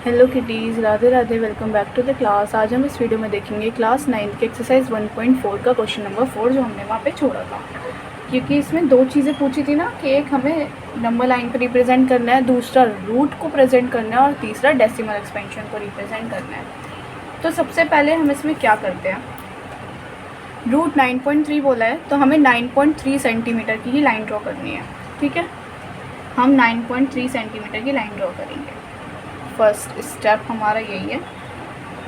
Hello kitties, Radhe Radhe. Welcome back to the class. आज हम इस वीडियो में देखेंगे क्लास 9 के एक्सरसाइज 1.4 का क्वेश्चन नंबर 4 जो हमने वहाँ पे छोड़ा था। क्योंकि इसमें दो चीज़ें पूछी थी ना कि एक हमें नंबर लाइन को रिप्रेजेंट करना है, दूसरा रूट को प्रेजेंट करना है और तीसरा डेसिमल एक्सपेंशन को रिप्रेजेंट करना है। तो सबसे पहले हम इसमें क्या करते हैं, रूट 9.3 बोला है तो हमें 9.3 सेंटीमीटर की ही लाइन ड्रॉ करनी है। ठीक है, हम 9.3 सेंटीमीटर की लाइन ड्रॉ करेंगे। फर्स्ट स्टेप हमारा यही है।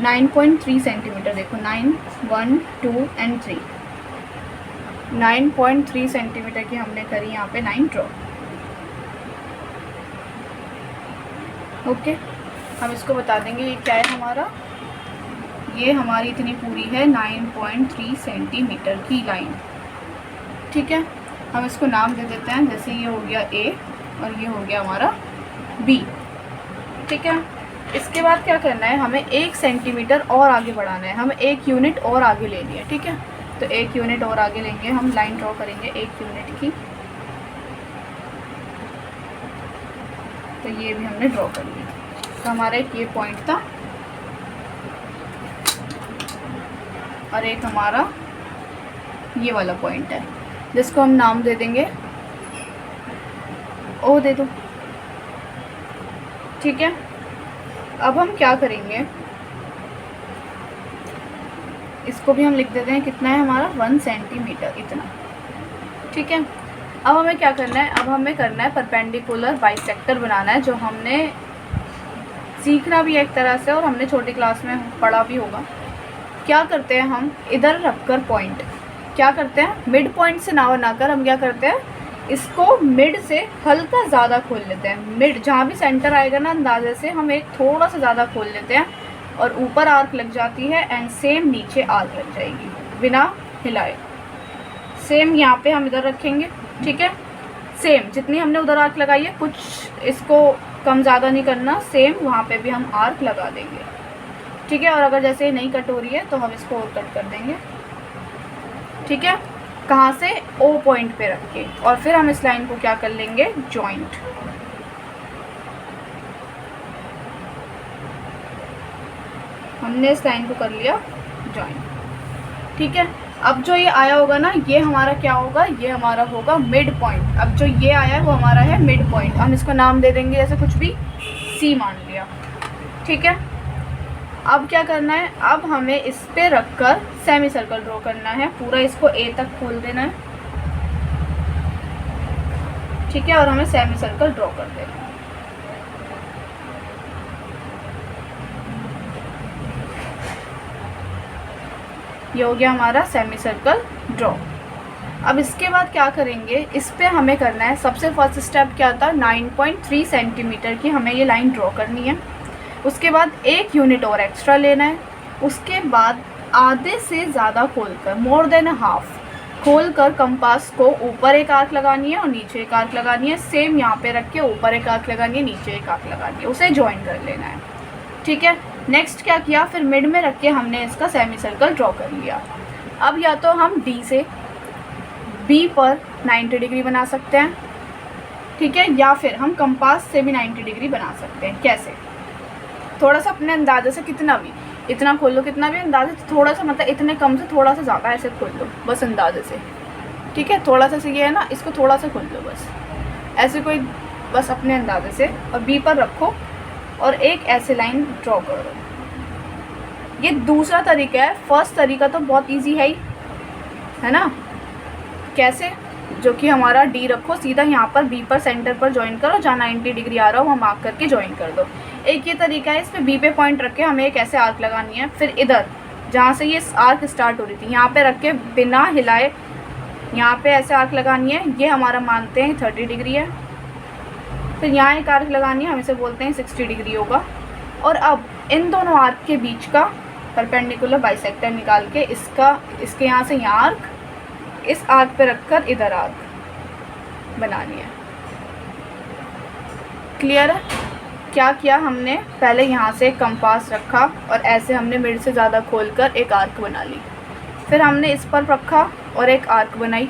9.3 सेंटीमीटर, देखो 9, 1, 2 एंड 3। 9.3 सेंटीमीटर की हमने करी यहाँ पे लाइन ड्रॉ। ओके, हम इसको बता देंगे ये क्या है हमारा। ये हमारी इतनी पूरी है 9.3 सेंटीमीटर की लाइन। ठीक है, हम इसको नाम दे देते हैं, जैसे ये हो गया ए और ये हो गया हमारा बी। ठीक है, इसके बाद क्या करना है, हमें 1 सेंटीमीटर और आगे बढ़ाना है, हमें 1 यूनिट और आगे लेनी है। ठीक है, तो 1 यूनिट और आगे लेंगे, हम लाइन ड्रॉ करेंगे 1 यूनिट की। तो ये भी हमने ड्रॉ कर लिया। तो हमारा एक ये पॉइंट था और एक हमारा ये वाला पॉइंट है, जिसको हम नाम दे देंगे ओ, दे दो। ठीक है, अब हम क्या करेंगे, इसको भी हम लिख देते हैं, कितना है हमारा 1 सेंटीमीटर इतना। ठीक है, अब हमें क्या करना है, अब हमें करना है परपेंडिकुलर बाइसेक्टर बनाना है, जो हमने सीखना भी है एक तरह से और हमने छोटी क्लास में पढ़ा भी होगा। क्या करते हैं, हम इधर रखकर पॉइंट क्या करते हैं, मिड पॉइंट से ना बनाकर हम क्या करते हैं, इसको मिड से हल्का ज़्यादा खोल लेते हैं। मिड जहाँ भी सेंटर आएगा ना, अंदाजे से हम एक थोड़ा सा ज़्यादा खोल लेते हैं और ऊपर आर्क लग जाती है एंड सेम नीचे आर्क लग जाएगी बिना हिलाए। सेम यहाँ पे हम इधर रखेंगे। ठीक है, सेम जितनी हमने उधर आर्क लगाई है, कुछ इसको कम ज़्यादा नहीं करना, सेम वहाँ पे भी हम आर्क लगा देंगे। ठीक है, और अगर जैसे नहीं कट हो रही है तो हम इसको और कट कर देंगे। ठीक है, कहाँ से, ओ पॉइंट पे रख के, और फिर हम इस लाइन को क्या कर लेंगे, जॉइंट। हमने इस लाइन को कर लिया जॉइंट। ठीक है, अब जो ये आया होगा ना, ये हमारा क्या होगा, ये हमारा होगा मिड पॉइंट। अब जो ये आया है वो हमारा है मिड पॉइंट। हम इसको नाम दे देंगे जैसे कुछ भी, सी मान लिया। ठीक है, अब क्या करना है, अब हमें इस पे रखकर सेमी सर्कल ड्रॉ करना है। पूरा इसको ए तक खोल देना है। ठीक है, और हमें सेमी सर्कल ड्रॉ कर देना है। ये हो गया हमारा सेमी सर्कल ड्रॉ। अब इसके बाद क्या करेंगे, इस पे हमें करना है, सबसे फर्स्ट स्टेप क्या था, 9.3 सेंटीमीटर की हमें ये लाइन ड्रॉ करनी है। उसके बाद 1 यूनिट और एक्स्ट्रा लेना है। उसके बाद आधे से ज़्यादा खोलकर, मोर देन हाफ खोलकर, कंपास को ऊपर एक आर्क लगानी है और नीचे एक आर्क लगानी है। सेम यहाँ पे रख के ऊपर एक आर्क लगानी है, नीचे एक आर्क लगानी है, उसे ज्वाइन कर लेना है। ठीक है, नेक्स्ट क्या किया, फिर मिड में रख के हमने इसका सेमी सर्कल ड्रॉ कर लिया। अब या तो हम डी से बी पर 90 डिग्री बना सकते हैं। ठीक है, या फिर हम कंपास से भी 90 डिग्री बना सकते हैं। कैसे, थोड़ा सा अपने अंदाजे से, कितना भी, इतना खोल लो, कितना भी अंदाजे से, थोड़ा सा, मतलब इतने कम से थोड़ा सा ज़्यादा ऐसे खोल लो बस अंदाजे से। ठीक है, थोड़ा सा ये है ना, इसको थोड़ा सा खोल लो बस ऐसे, कोई बस अपने अंदाजे से, और बी पर रखो और एक ऐसे लाइन ड्रॉ कर दो। ये दूसरा तरीका है। फर्स्ट तरीका तो बहुत ईजी है ना। कैसे, जो कि हमारा डी रखो सीधा यहाँ पर, बी पर सेंटर पर ज्वाइन करो, जहाँ 90 डिग्री आ रहा हो वहाँ मार्क करके ज्वाइन कर दो। एक ये तरीका है, इस पर बी पे पॉइंट रख के हमें एक ऐसे आर्क लगानी है। फिर इधर जहाँ से ये आर्क स्टार्ट हो रही थी, यहाँ पे रख के बिना हिलाए यहाँ पे ऐसे आर्क लगानी है। ये हमारा मानते हैं 30 डिग्री है। फिर यहाँ एक आर्क लगानी है, हम इसे बोलते हैं 60 डिग्री होगा। और अब इन दोनों आर्क के बीच का परपेंडिकुलर बाइसेक्टर निकाल के इसके यहाँ से यहाँ आर्क, इस आर्क पे रखकर इधर आर्क बनानी है। क्लियर है। क्या किया हमने, पहले यहाँ से एक कंपास रखा और ऐसे हमने मिड से ज़्यादा खोलकर एक आर्क बना ली। फिर हमने इस पर रखा और एक आर्क बनाई।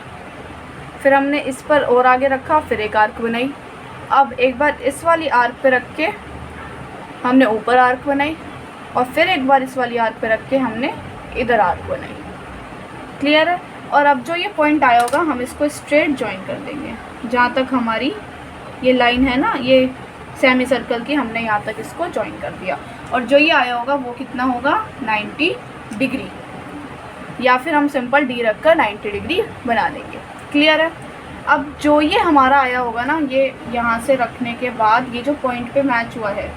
फिर हमने इस पर और आगे रखा, फिर एक आर्क बनाई। अब एक बार इस वाली आर्क पे रख के हमने ऊपर आर्क बनाई और फिर एक बार इस वाली आर्क पे रख के हमने इधर आर्क बनाई। क्लियर है? और अब जो ये पॉइंट आया होगा हम इसको स्ट्रेट ज्वाइन कर देंगे जहाँ तक हमारी ये लाइन है ना, ये सेमी सर्कल की, हमने यहाँ तक इसको ज्वाइन कर दिया। और जो ये आया होगा वो कितना होगा, 90 डिग्री, या फिर हम सिंपल डी रख कर 90 डिग्री बना देंगे। क्लियर है? अब जो ये हमारा आया होगा ना, ये यहाँ से रखने के बाद ये जो पॉइंट पे मैच हुआ है,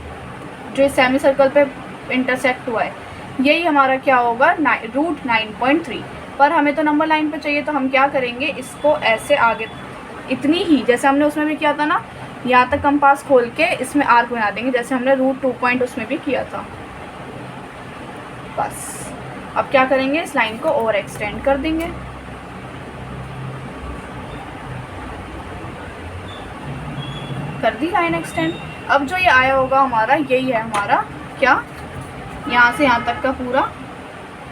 जो सेमी सर्कल पे इंटरसेक्ट हुआ है, यही हमारा क्या होगा, रूट 9.3। पर हमें तो नंबर लाइन पे चाहिए, तो हम क्या करेंगे, इसको ऐसे आगे इतनी ही, जैसे हमने उसमें भी किया था ना, यहाँ तक कंपास खोल के इसमें आर्क बना देंगे, जैसे हमने रूट 2 पॉइंट उसमें भी किया था। बस अब क्या करेंगे, इस लाइन को और एक्सटेंड कर देंगे। कर दी लाइन एक्सटेंड। अब जो ये आया होगा हमारा, यही है हमारा क्या, यहाँ से यहाँ तक का पूरा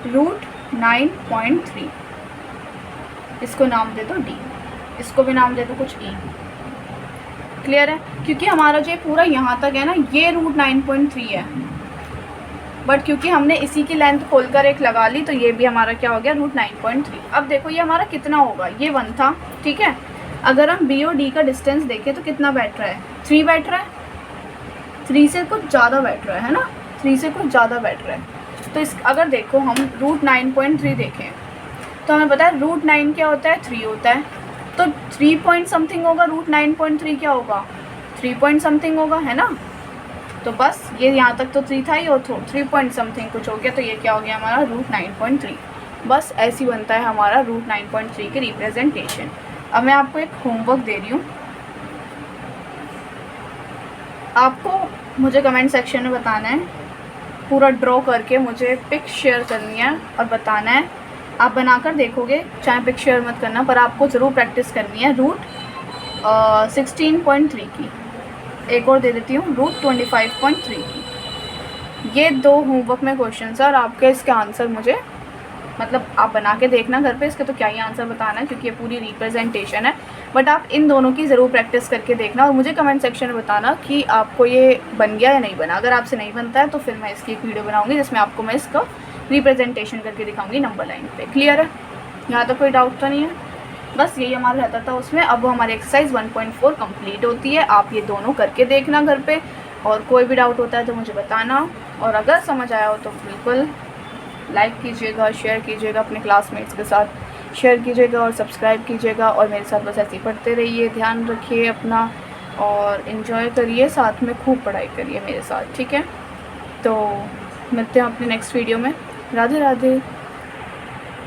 रूट 9.3। इसको नाम दे दो डी, इसको भी नाम दे दो कुछ ई। क्लियर है? क्योंकि हमारा जो पूरा यहाँ तक है ना, ये रूट 9.3 है, बट क्योंकि हमने इसी की लेंथ खोलकर एक लगा ली, तो ये भी हमारा क्या हो गया, रूट 9.3। अब देखो ये हमारा कितना होगा, ये 1 था, ठीक है। अगर हम बी और डी का डिस्टेंस देखें तो कितना बैठ रहा है, 3 बैठ रहा है, 3 से कुछ ज़्यादा बैठ रहा है ना, 3 से कुछ ज़्यादा बैठ रहा है। तो इस अगर देखो हम रूट 9.3 देखें तो हमें पता है रूट 9 क्या होता है, 3 होता है, तो 3 पॉइंट समथिंग होगा, रूट 9.3 क्या होगा, 3 पॉइंट समथिंग होगा, है ना। तो बस ये यहाँ तक तो 3 था ही, और 3 पॉइंट समथिंग कुछ हो गया, तो ये क्या हो गया हमारा, रूट 9.3। बस ऐसी बनता है हमारा रूट 9.3 की रिप्रेजेंटेशन। अब मैं आपको एक होमवर्क दे रही हूँ, आपको मुझे कमेंट सेक्शन में बताना है, पूरा ड्रॉ करके मुझे पिक शेयर करनी है और बताना है। आप बनाकर देखोगे, चाहे पिक शेयर मत करना, पर आपको ज़रूर प्रैक्टिस करनी है रूट 16.3 की। एक और दे देती हूँ, रूट 25.3 की। ये 2 होमवर्क में क्वेश्चन है, और आपके इसके आंसर मुझे, मतलब आप बना के देखना घर पे, इसके तो क्या ही आंसर बताना है क्योंकि ये पूरी रिप्रेजेंटेशन है, बट आप इन दोनों की ज़रूर प्रैक्टिस करके देखना और मुझे कमेंट सेक्शन में बताना कि आपको ये बन गया या नहीं बना। अगर आपसे नहीं बनता है तो फिर मैं इसकी एक वीडियो बनाऊंगी जिसमें आपको मैं इसका रिप्रेजेंटेशन करके दिखाऊंगी नंबर लाइन पे। क्लियर है? यहाँ तक कोई डाउट तो नहीं है? बस यही हमारा रहता था उसमें। अब हमारी एक्सरसाइज 1.4 कंप्लीट होती है। आप ये दोनों करके देखना घर पे, और कोई भी डाउट होता है तो मुझे बताना, और अगर समझ आया हो तो बिल्कुल लाइक कीजिएगा, शेयर कीजिएगा, अपने क्लासमेट्स के साथ शेयर कीजिएगा और सब्सक्राइब कीजिएगा, और मेरे साथ बस ऐसे ही पढ़ते रहिए। ध्यान रखिए अपना और इन्जॉय करिए, साथ में खूब पढ़ाई करिए मेरे साथ, ठीक है। तो मिलते हैं अपने नेक्स्ट वीडियो में। राधे राधे।